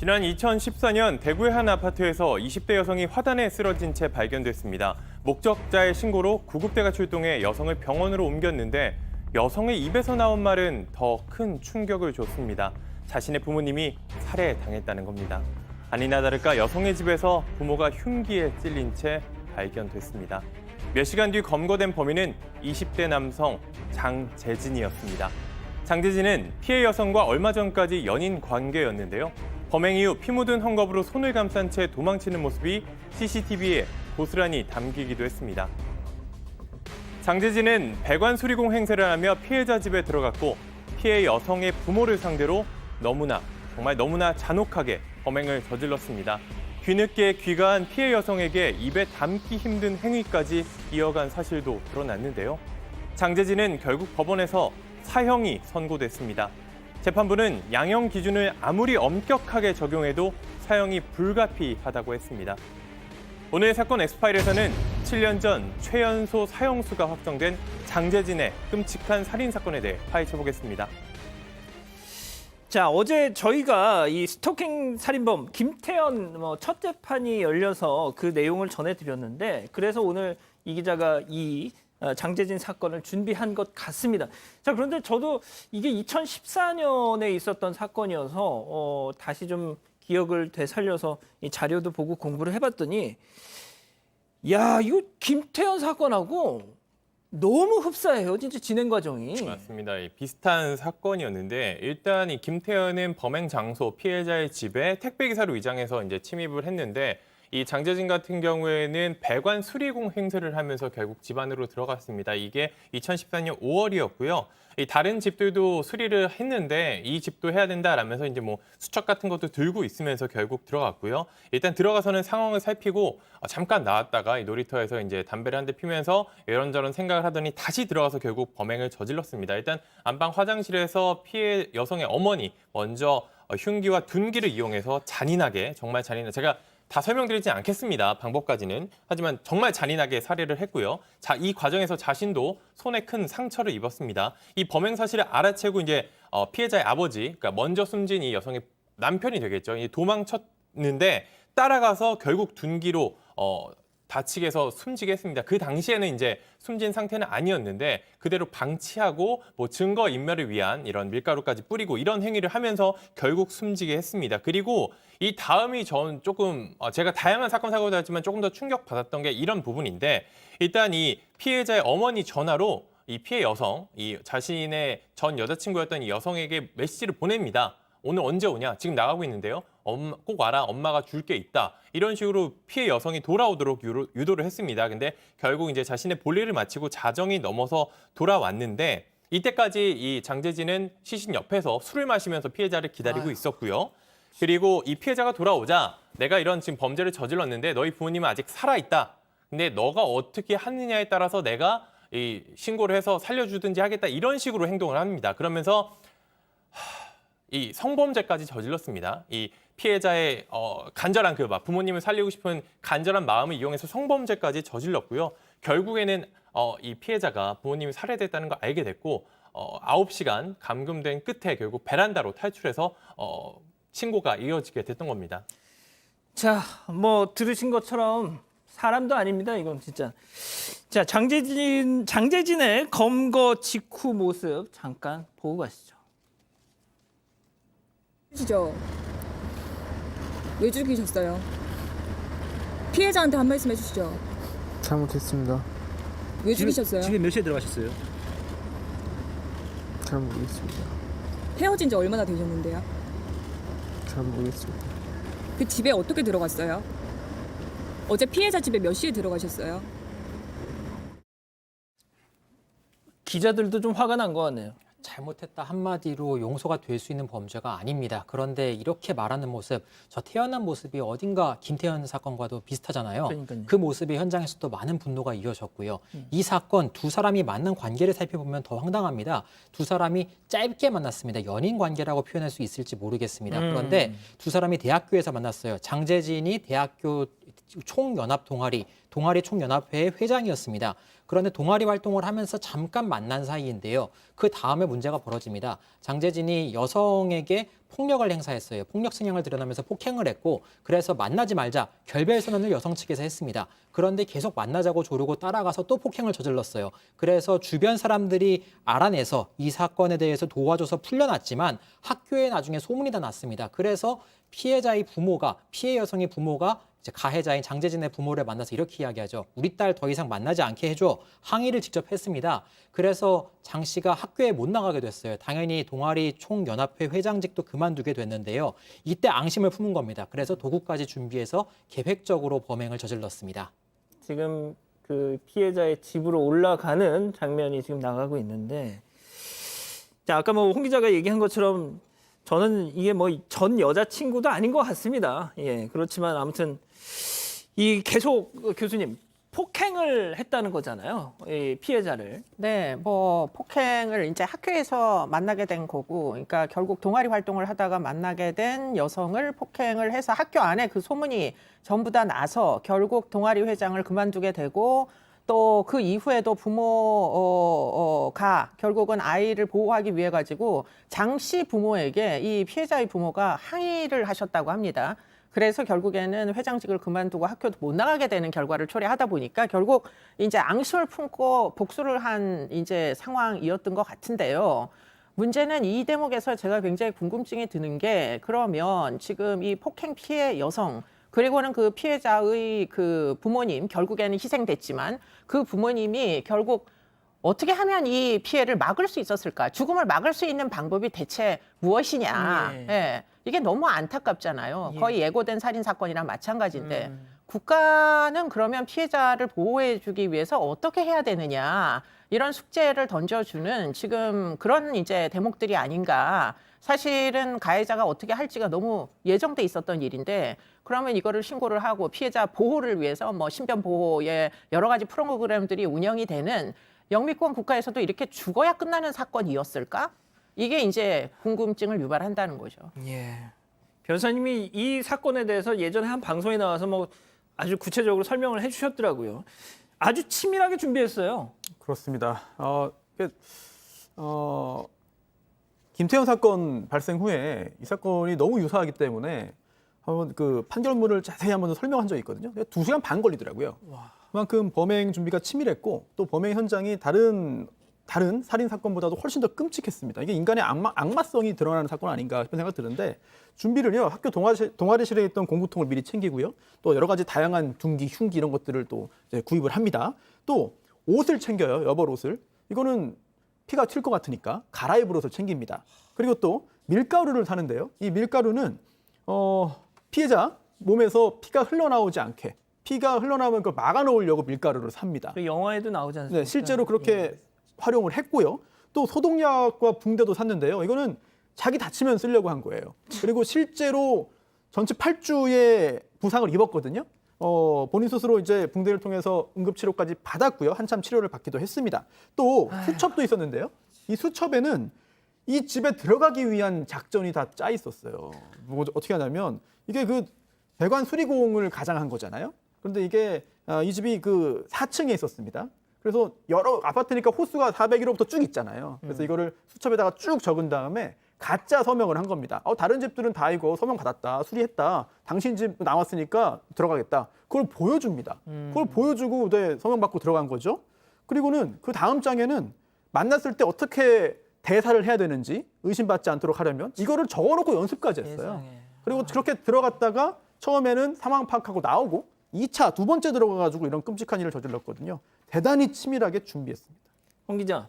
지난 2014년 대구의 한 아파트에서 20대 여성이 화단에 쓰러진 채 발견됐습니다. 목적자의 신고로 구급대가 출동해 여성을 병원으로 옮겼는데 여성의 입에서 나온 말은 더 큰 충격을 줬습니다. 자신의 부모님이 살해당했다는 겁니다. 아니나 다를까 여성의 집에서 부모가 흉기에 찔린 채 발견됐습니다. 몇 시간 뒤 검거된 범인은 20대 남성 장재진이었습니다. 장재진은 피해 여성과 얼마 전까지 연인 관계였는데요. 범행 이후 피 묻은 헝겊으로 손을 감싼 채 도망치는 모습이 CCTV에 고스란히 담기기도 했습니다. 장재진은 배관 수리공 행세를 하며 피해자 집에 들어갔고 피해 여성의 부모를 상대로 정말 너무나 잔혹하게 범행을 저질렀습니다. 뒤늦게 귀가한 피해 여성에게 입에 담기 힘든 행위까지 이어간 사실도 드러났는데요. 장재진은 결국 법원에서 사형이 선고됐습니다. 재판부는 양형 기준을 아무리 엄격하게 적용해도 사형이 불가피하다고 했습니다. 오늘 사건 엑스파일에서는 7년 전 최연소 사형수가 확정된 장재진의 끔찍한 살인사건에 대해 파헤쳐보겠습니다. 자, 어제 저희가 이 스토킹 살인범 김태현 첫 재판이 열려서 그 내용을 전해드렸는데 그래서 오늘 이 기자가 이 장재진 사건을 준비한 것 같습니다. 자, 그런데 저도 이게 2014년에 있었던 사건이어서 다시 좀 기억을 되살려서 이 자료도 보고 공부를 해봤더니 야, 이거 김태현 사건하고 너무 흡사해요, 진짜 진행 과정이. 맞습니다. 비슷한 사건이었는데 일단 이 김태현은 범행 장소 피해자의 집에 택배 기사로 위장해서 이제 침입을 했는데 이 장재진 같은 경우에는 배관 수리공 행세를 하면서 결국 집 안으로 들어갔습니다. 이게 2014년 5월이었고요. 이 다른 집들도 수리를 했는데 이 집도 해야 된다라면서 이제 뭐 수첩 같은 것도 들고 있으면서 결국 들어갔고요. 일단 들어가서는 상황을 살피고 잠깐 나왔다가 이 놀이터에서 이제 담배를 한 대 피면서 이런저런 생각을 하더니 다시 들어가서 결국 범행을 저질렀습니다. 일단 안방 화장실에서 피해 여성의 어머니 먼저 흉기와 둔기를 이용해서 정말 잔인하게 제가 다 설명드리지 않겠습니다. 방법까지는. 하지만 정말 잔인하게 살해를 했고요. 자, 이 과정에서 자신도 손에 큰 상처를 입었습니다. 이 범행 사실을 알아채고 이제 피해자의 아버지, 그러니까 먼저 숨진 이 여성의 남편이 되겠죠. 도망쳤는데 따라가서 결국 둔기로 다치게 해서 숨지게 했습니다. 그 당시에는 이제 숨진 상태는 아니었는데 그대로 방치하고 뭐 증거 인멸을 위한 이런 밀가루까지 뿌리고 이런 행위를 하면서 결국 숨지게 했습니다. 그리고 이 다음이 전 조금 제가 다양한 사건 사고를 했지만 조금 더 충격받았던 게 이런 부분인데 일단 이 피해자의 어머니 전화로 이 피해 여성, 이 자신의 전 여자친구였던 이 여성에게 메시지를 보냅니다. 오늘 언제 오냐? 지금 나가고 있는데요. 꼭 와라. 엄마가 줄 게 있다. 이런 식으로 피해 여성이 돌아오도록 유도를 했습니다. 근데 결국 이제 자신의 볼일을 마치고 자정이 넘어서 돌아왔는데 이때까지 이 장재진은 시신 옆에서 술을 마시면서 피해자를 기다리고 있었고요. 그리고 이 피해자가 돌아오자 내가 이런 지금 범죄를 저질렀는데 너희 부모님은 아직 살아있다. 근데 너가 어떻게 하느냐에 따라서 내가 이 신고를 해서 살려주든지 하겠다. 이런 식으로 행동을 합니다. 그러면서 이 성범죄까지 저질렀습니다. 이 피해자의 간절한 부모님을 살리고 싶은 간절한 마음을 이용해서 성범죄까지 저질렀고요. 결국에는 이 피해자가 부모님이 살해됐다는 걸 알게 됐고 9시간 감금된 끝에 결국 베란다로 탈출해서 신고가 이어지게 됐던 겁니다. 자, 들으신 것처럼 사람도 아닙니다, 이건 진짜. 자, 장재진의 검거 직후 모습 잠깐 보고 가시죠. 주시죠. 왜 죽이셨어요? 피해자한테 한 말씀 해주시죠. 잘못했습니다. 왜 죽이셨어요? 집에 몇 시에 들어가셨어요? 잘 모르겠습니다. 헤어진 지 얼마나 되셨는데요? 잘 모르겠습니다. 그 집에 어떻게 들어갔어요? 어제 피해자 집에 몇 시에 들어가셨어요? 기자들도 좀 화가 난 것 같네요. 잘못했다 한마디로 용서가 될 수 있는 범죄가 아닙니다. 그런데 이렇게 말하는 모습, 저 태어난 모습이 어딘가 김태현 사건과도 비슷하잖아요. 그러니까요. 그 모습이 현장에서도 많은 분노가 이어졌고요. 이 사건 두 사람이 만난 관계를 살펴보면 더 황당합니다. 두 사람이 짧게 만났습니다. 연인 관계라고 표현할 수 있을지 모르겠습니다. 그런데 두 사람이 대학교에서 만났어요. 장재진이 대학교 총연합 동아리 동아리 총연합회의 회장이었습니다. 그런데 동아리 활동을 하면서 잠깐 만난 사이인데요. 그 다음에 문제가 벌어집니다. 장재진이 여성에게 폭력을 행사했어요. 폭력 성향을 드러나면서 폭행을 했고 그래서 만나지 말자 결별 선언을 여성 측에서 했습니다. 그런데 계속 만나자고 조르고 따라가서 또 폭행을 저질렀어요. 그래서 주변 사람들이 알아내서 이 사건에 대해서 도와줘서 풀려났지만 학교에 나중에 소문이 다 났습니다. 그래서 피해자의 부모가 피해 여성의 부모가 이제 가해자인 장재진의 부모를 만나서 이렇게 이야기하죠. 우리 딸 더 이상 만나지 않게 해줘. 항의를 직접 했습니다. 그래서 장 씨가 학교에 못 나가게 됐어요. 당연히 동아리 총연합회 회장직도 그만두게 됐는데요. 이때 앙심을 품은 겁니다. 그래서 도구까지 준비해서 계획적으로 범행을 저질렀습니다. 지금 그 피해자의 집으로 올라가는 장면이 지금 나가고 있는데, 자, 아까 뭐 홍 기자가 얘기한 것처럼 저는 이게 뭐 전 여자친구도 아닌 것 같습니다. 예, 그렇지만 아무튼 이 계속 교수님 폭행을 했다는 거잖아요. 이 피해자를. 네, 뭐 폭행을 이제 학교에서 만나게 된 거고, 그러니까 결국 동아리 활동을 하다가 만나게 된 여성을 폭행을 해서 학교 안에 그 소문이 전부 다 나서 결국 동아리 회장을 그만두게 되고 또 그 이후에도 부모가 결국은 아이를 보호하기 위해 가지고 장 씨 부모에게 이 피해자의 부모가 항의를 하셨다고 합니다. 그래서 결국에는 회장직을 그만두고 학교도 못 나가게 되는 결과를 초래하다 보니까 결국 이제 앙심을 품고 복수를 한 이제 상황이었던 것 같은데요. 문제는 이 대목에서 제가 굉장히 궁금증이 드는 게 그러면 지금 이 폭행 피해 여성 그리고는 그 피해자의 그 부모님 결국에는 희생됐지만 그 부모님이 결국 어떻게 하면 이 피해를 막을 수 있었을까? 죽음을 막을 수 있는 방법이 대체 무엇이냐? 예. 예. 이게 너무 안타깝잖아요. 예. 거의 예고된 살인 사건이랑 마찬가지인데 국가는 그러면 피해자를 보호해주기 위해서 어떻게 해야 되느냐 이런 숙제를 던져주는 지금 그런 이제 대목들이 아닌가. 사실은 가해자가 어떻게 할지가 너무 예정돼 있었던 일인데 그러면 이거를 신고를 하고 피해자 보호를 위해서 뭐 신변 보호에 여러 가지 프로그램들이 운영이 되는 영미권 국가에서도 이렇게 죽어야 끝나는 사건이었을까? 이게 이제 궁금증을 유발한다는 거죠. 예. 변호사님이 이 사건에 대해서 예전에 한 방송에 나와서 뭐 아주 구체적으로 설명을 해주셨더라고요. 아주 치밀하게 준비했어요. 그렇습니다. 김태현 사건 발생 후에 이 사건이 너무 유사하기 때문에 한번 그 판결문을 자세히 한번 설명한 적이 있거든요. 2시간 반 걸리더라고요. 그만큼 범행 준비가 치밀했고 또 범행 현장이 다른 살인 사건보다도 훨씬 더 끔찍했습니다. 이게 인간의 악마성이 드러나는 사건 아닌가 싶은 생각이 드는데 준비를요. 학교 동아리실에 있던 공구통을 미리 챙기고요. 또 여러 가지 다양한 둔기, 흉기 이런 것들을 또 이제 구입을 합니다. 또 옷을 챙겨요. 여벌 옷을. 이거는 피가 튈 것 같으니까 갈아입을 옷을 챙깁니다. 그리고 또 밀가루를 사는데요. 이 밀가루는 피해자 몸에서 피가 흘러나오지 않게 피가 흘러나오면 그걸 막아놓으려고 밀가루를 삽니다. 그 영화에도 나오지 않습니까? 네, 실제로 그렇게 활용을 했고요. 또 소독약과 붕대도 샀는데요. 이거는 자기 다치면 쓰려고 한 거예요. 그리고 실제로 전체 8주의 부상을 입었거든요. 본인 스스로 이제 붕대를 통해서 응급치료까지 받았고요. 한참 치료를 받기도 했습니다. 또 수첩도 있었는데요. 이 수첩에는 이 집에 들어가기 위한 작전이 다 짜 있었어요. 뭐 어떻게 하냐면 이게 그 배관 수리공을 가장한 거잖아요. 그런데 이게 이 집이 그 4층에 있었습니다. 그래서 여러 아파트니까 호수가 401호부터 쭉 있잖아요. 그래서 이거를 수첩에다가 쭉 적은 다음에 가짜 서명을 한 겁니다. 다른 집들은 다 이거 서명 받았다, 수리했다. 당신 집 나왔으니까 들어가겠다. 그걸 보여줍니다. 그걸 보여주고 네, 서명 받고 들어간 거죠. 그리고는 그 다음 장에는 만났을 때 어떻게 대사를 해야 되는지 의심받지 않도록 하려면 이거를 적어놓고 연습까지 했어요. 그리고 그렇게 들어갔다가 처음에는 상황 파악하고 나오고 2차, 두 번째 들어가가지고 이런 끔찍한 일을 저질렀거든요. 대단히 치밀하게 준비했습니다. 홍 기자.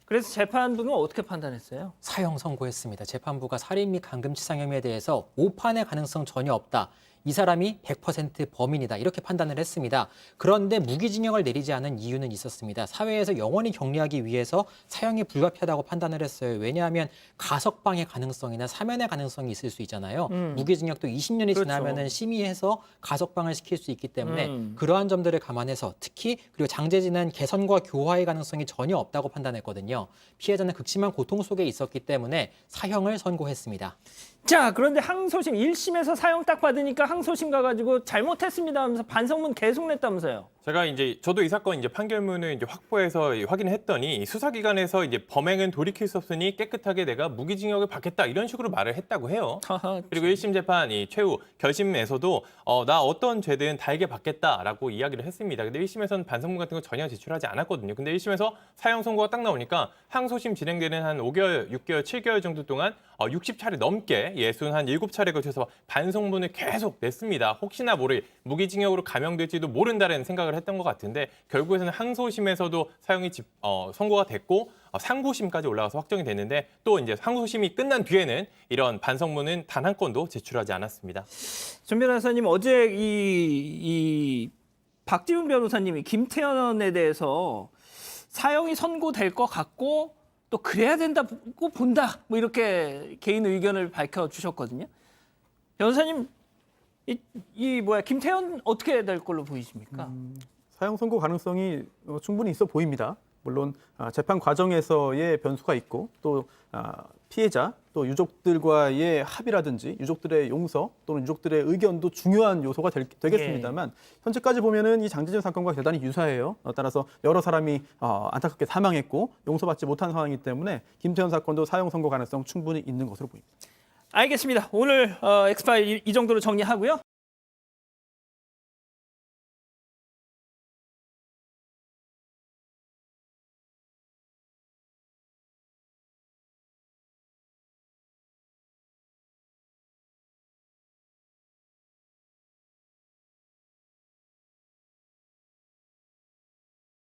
그래서 재판부는 어떻게 판단했어요? 사형 선고했습니다. 재판부가 살인 및 강금치상 혐의에 대해서 오판의 가능성 전혀 없다. 이 사람이 100% 범인이다. 이렇게 판단을 했습니다. 그런데 무기징역을 내리지 않은 이유는 있었습니다. 사회에서 영원히 격리하기 위해서 사형이 불가피하다고 판단을 했어요. 왜냐하면 가석방의 가능성이나 사면의 가능성이 있을 수 있잖아요. 무기징역도 20년이 그렇죠. 지나면은 심의해서 가석방을 시킬 수 있기 때문에 그러한 점들을 감안해서 특히 그리고 장재진은 개선과 교화의 가능성이 전혀 없다고 판단했거든요. 피해자는 극심한 고통 속에 있었기 때문에 사형을 선고했습니다. 자, 그런데 항소심 1심에서 사형 딱 받으니까 항소심 가가지고 잘못했습니다 하면서 반성문 계속 냈다면서요. 제가 이제 저도 이 사건 이제 판결문을 이제 확보해서 확인했더니 수사기관에서 이제 범행은 돌이킬 수 없으니 깨끗하게 내가 무기징역을 받겠다 이런 식으로 말을 했다고 해요. 그리고 1심 재판 이 최후 결심에서도 나 어떤 죄든 달게 받겠다라고 이야기를 했습니다. 근데 1심에서는 반성문 같은 거 전혀 제출하지 않았거든요. 근데 1심에서 사형 선고가 딱 나오니까 항소심 진행되는 한 5개월, 6개월, 7개월 정도 동안 60차례 넘게 67차례에 걸쳐서 반성문을 계속 냈습니다. 혹시나 모를 무기징역으로 감형될지도 모른다는 생각을 했던 것 같은데 결국에는 항소심에서도 사형이 선고가 됐고 상고심까지 올라가서 확정이 됐는데 또 이제 상고심이 끝난 뒤에는 이런 반성문은 단 한 건도 제출하지 않았습니다. 전 변호사님 어제 이 박지훈 변호사님이 김태현에 대해서 사형이 선고될 것 같고 또 그래야 된다고 본다 뭐 이렇게 개인 의견을 밝혀주셨거든요. 변호사님 김태현 어떻게 될 걸로 보이십니까? 사형 선고 가능성이 충분히 있어 보입니다. 물론 재판 과정에서의 변수가 있고 또 피해자 또 유족들과의 합의라든지 유족들의 용서 또는 유족들의 의견도 중요한 요소가 되겠습니다만 현재까지 보면은 이 장제진 사건과 대단히 유사해요. 따라서 여러 사람이 안타깝게 사망했고 용서받지 못한 상황이기 때문에 김태현 사건도 사형 선고 가능성 충분히 있는 것으로 보입니다. 알겠습니다. 오늘 엑스파일 이 정도로 정리하고요.